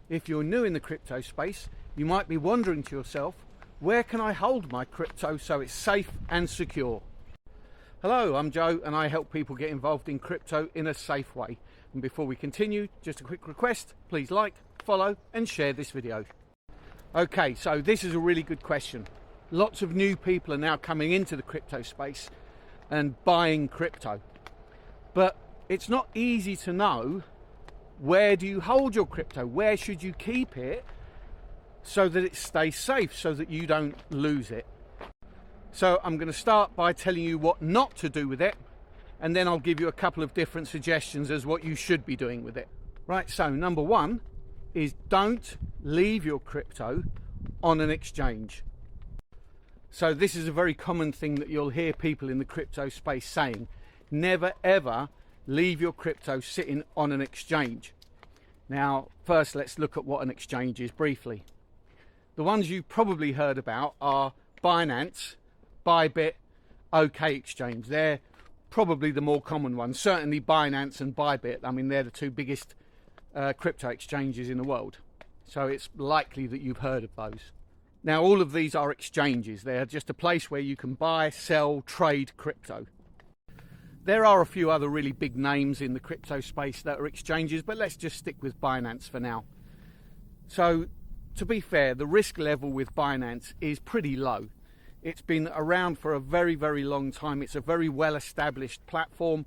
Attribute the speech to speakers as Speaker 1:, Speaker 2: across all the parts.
Speaker 1: If you're new in the crypto space, you might be wondering to yourself, where can I hold my crypto so it's safe and secure? Hello, I'm Joe and I help people get involved in crypto in a safe way. And before we continue, just a quick request, please like, follow and share this video. Okay, so this is a really good question. Lots of new people are now coming into the crypto space and buying crypto. But it's not easy to know, where do you hold your crypto? Where should you keep it so that it stays safe, so that you don't lose it? So I'm going to start by telling you what not to do with it, and then I'll give you a couple of different suggestions as what you should be doing with it. Right, so number one is don't leave your crypto on an exchange. So this is a very common thing that you'll hear people in the crypto space saying. Never ever leave your crypto sitting on an exchange. Now, first let's look at what an exchange is briefly. The ones you've probably heard about are Binance, Bybit, OKExchange. They're probably the more common ones. Certainly Binance and Bybit, I mean, they're the two biggest crypto exchanges in the world. So it's likely that you've heard of those. Now, all of these are exchanges. They're just a place where you can buy, sell, trade crypto. There are a few other really big names in the crypto space that are exchanges, but let's just stick with Binance for now. So, to be fair, the risk level with Binance is pretty low. It's been around for a very, very long time. It's a very well-established platform.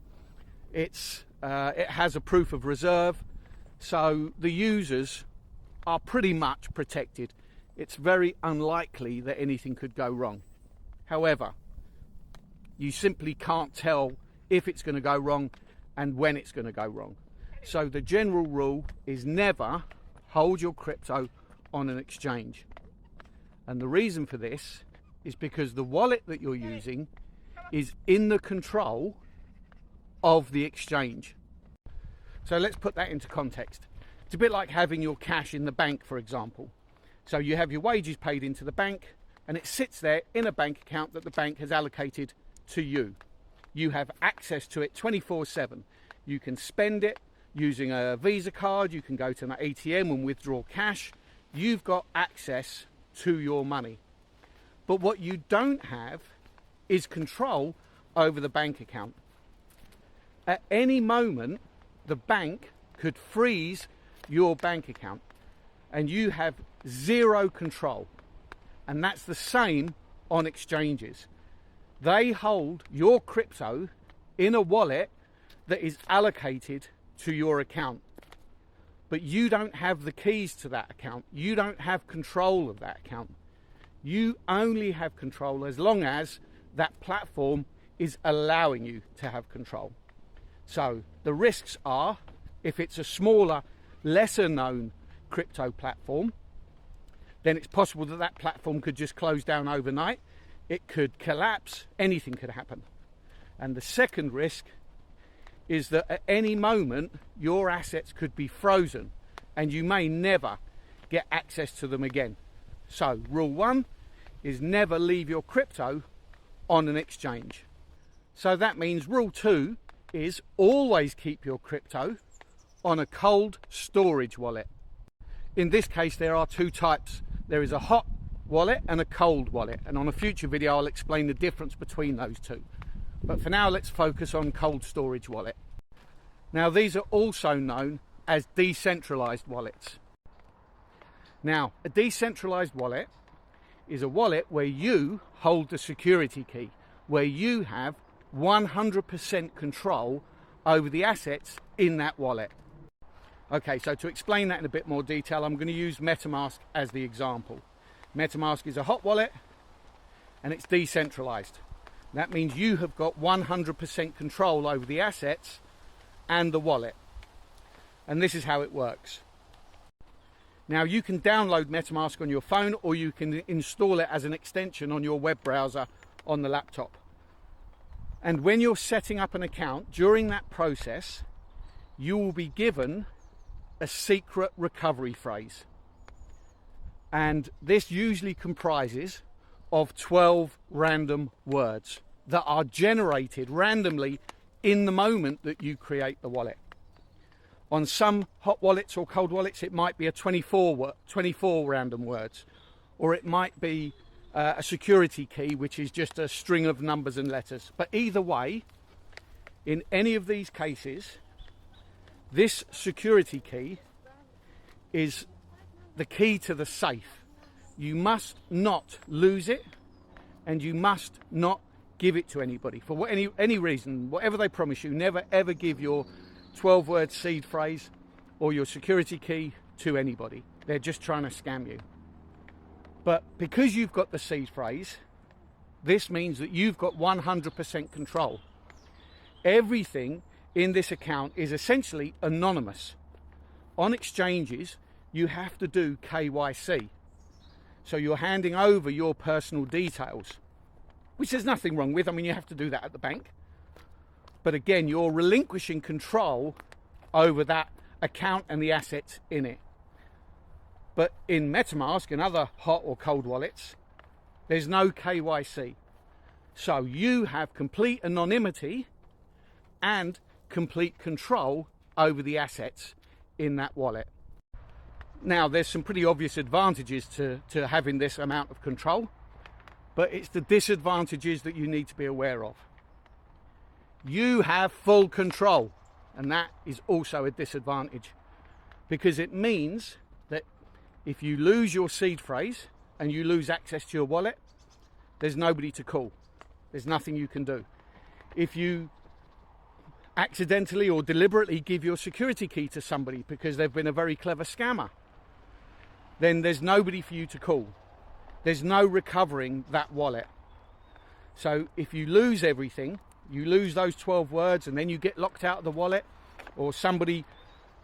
Speaker 1: It has a proof of reserve, so the users are pretty much protected. It's very unlikely that anything could go wrong. However, you simply can't tell if it's going to go wrong and when it's going to go wrong. So the general rule is never hold your crypto on an exchange. And the reason for this is because the wallet that you're using is in the control of the exchange. So let's put that into context. It's a bit like having your cash in the bank, for example. So you have your wages paid into the bank and it sits there in a bank account that the bank has allocated to you. You have access to it 24/7. You can spend it using a Visa card, you can go to an ATM and withdraw cash. You've got access to your money. But what you don't have is control over the bank account. At any moment, the bank could freeze your bank account and you have zero control. And that's the same on exchanges. They hold your crypto in a wallet that is allocated to your account. But you don't have the keys to that account. You don't have control of that account. You only have control as long as that platform is allowing you to have control. So the risks are, if it's a smaller, lesser known crypto platform, then it's possible that that platform could just close down overnight. It could collapse, anything could happen. And the second risk is that at any moment your assets could be frozen and you may never get access to them again. So rule one is never leave your crypto on an exchange. So that means rule two is always keep your crypto on a cold storage wallet. In this case there are two types. There is a hot wallet and a cold wallet, and on a future video I'll explain the difference between those two. But for now let's focus on cold storage wallet. Now these are also known as decentralized wallets. Now a decentralized wallet is a wallet where you hold the security key, where you have 100% control over the assets in that wallet. Okay, so to explain that in a bit more detail, I'm going to use MetaMask as the example. MetaMask is a hot wallet and it's decentralized. That means you have got 100% control over the assets and the wallet. And this is how it works. Now you can download MetaMask on your phone or you can install it as an extension on your web browser on the laptop. And when you're setting up an account, during that process, you will be given a secret recovery phrase. And this usually comprises of 12 random words that are generated randomly in the moment that you create the wallet. On some hot wallets or cold wallets, it might be a 24 random words, or it might be a security key, which is just a string of numbers and letters. But either way, in any of these cases, this security key is the key to the safe. You must not lose it, and you must not give it to anybody for any reason. Whatever they promise you, never ever give your 12-word seed phrase or your security key to anybody. They're just trying to scam you. But because you've got the seed phrase, this means that you've got 100% control. Everything in this account is essentially anonymous. On exchanges, you have to do KYC. So you're handing over your personal details, which there's nothing wrong with. I mean, you have to do that at the bank. But again, you're relinquishing control over that account and the assets in it. But in MetaMask and other hot or cold wallets, there's no KYC. So you have complete anonymity and complete control over the assets in that wallet. Now, there's some pretty obvious advantages to having this amount of control, but it's the disadvantages that you need to be aware of. You have full control, and that is also a disadvantage, because it means that if you lose your seed phrase and you lose access to your wallet, there's nobody to call. There's nothing you can do. If you accidentally or deliberately give your security key to somebody because they've been a very clever scammer, then there's nobody for you to call. There's no recovering that wallet. So if you lose everything, you lose those 12 words and then you get locked out of the wallet, or somebody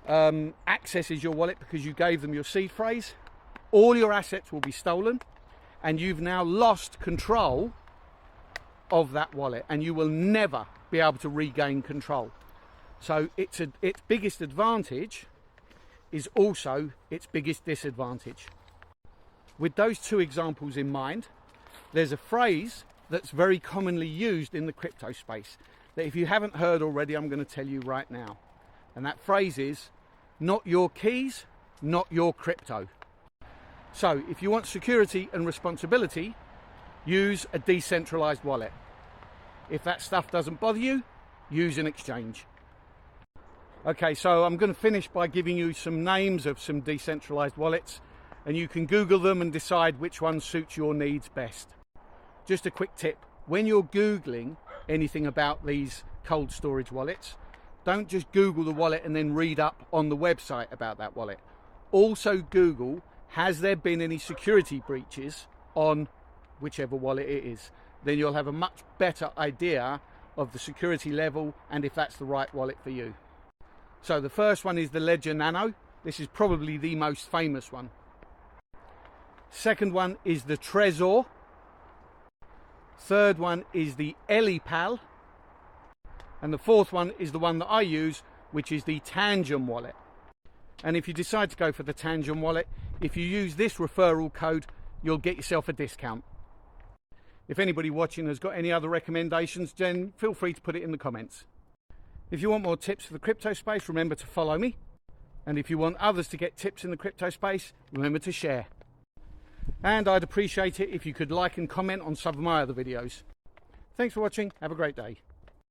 Speaker 1: accesses your wallet because you gave them your seed phrase, all your assets will be stolen and you've now lost control of that wallet, and you will never be able to regain control. So its biggest advantage is also its biggest disadvantage. With those two examples in mind, there's a phrase that's very commonly used in the crypto space that if you haven't heard already, I'm going to tell you right now. And that phrase is, not your keys, not your crypto. So if you want security and responsibility, use a decentralized wallet. If that stuff doesn't bother you, use an exchange. Okay, so I'm going to finish by giving you some names of some decentralized wallets, and you can Google them and decide which one suits your needs best. Just a quick tip, when you're Googling anything about these cold storage wallets, don't just Google the wallet and then read up on the website about that wallet. Also Google, has there been any security breaches on whichever wallet it is? Then you'll have a much better idea of the security level and if that's the right wallet for you. So the first one is the Ledger Nano. This is probably the most famous one. Second one is the Trezor. Third one is the Elipal. And the fourth one is the one that I use, which is the Tangem wallet. And if you decide to go for the Tangem wallet, if you use this referral code, you'll get yourself a discount. If anybody watching has got any other recommendations, then feel free to put it in the comments. If you want more tips for the crypto space, remember to follow me. And if you want others to get tips in the crypto space, remember to share. And I'd appreciate it if you could like and comment on some of my other videos. Thanks for watching. Have a great day.